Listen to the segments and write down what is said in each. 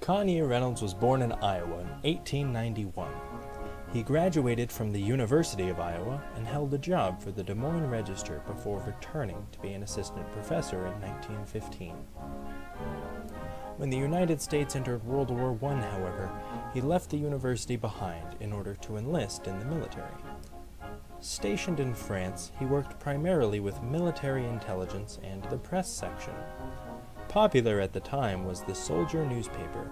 Kanye Reynolds was born in Iowa in 1891. He graduated from the University of Iowa and held a job for the Des Moines Register before returning to be an assistant professor in 1915. When the United States entered World War I, however, he left the university behind in order to enlist in the military. Stationed in France, he worked primarily with military intelligence and the press section. Popular at the time was the Soldier newspaper.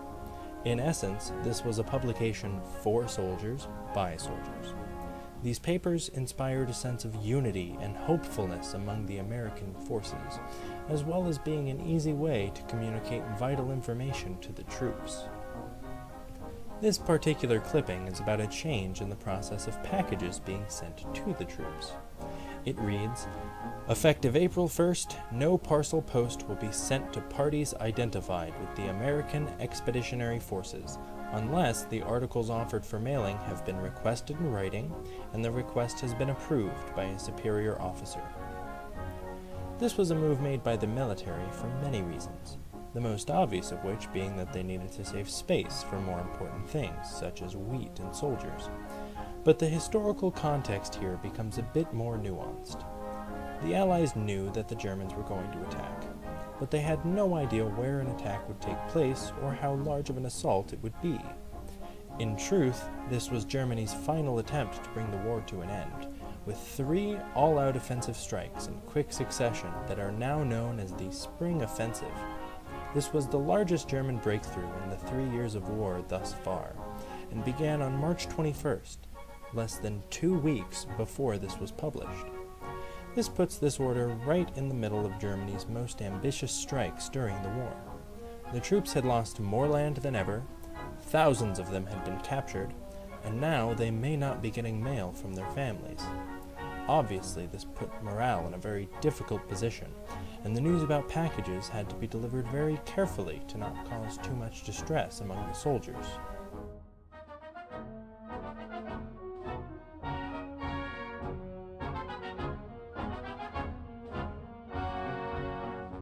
In essence, this was a publication for soldiers, by soldiers. These papers inspired a sense of unity and hopefulness among the American forces, as well as being an easy way to communicate vital information to the troops. This particular clipping is about a change in the process of packages being sent to the troops. It reads, "Effective April 1st, no parcel post will be sent to parties identified with the American Expeditionary Forces, unless the articles offered for mailing have been requested in writing and the request has been approved by a superior officer." This was a move made by the military for many reasons, the most obvious of which being that they needed to save space for more important things, such as wheat and soldiers. But the historical context here becomes a bit more nuanced. The Allies knew that the Germans were going to attack, but they had no idea where an attack would take place or how large of an assault it would be. In truth, this was Germany's final attempt to bring the war to an end, with 3 all-out offensive strikes in quick succession that are now known as the Spring Offensive. This was the largest German breakthrough in the 3 years of war thus far, and began on March 21st, less than 2 weeks before this was published. This puts this order right in the middle of Germany's most ambitious strikes during the war. The troops had lost more land than ever, thousands of them had been captured, and now they may not be getting mail from their families. Obviously, this put morale in a very difficult position, and the news about packages had to be delivered very carefully to not cause too much distress among the soldiers.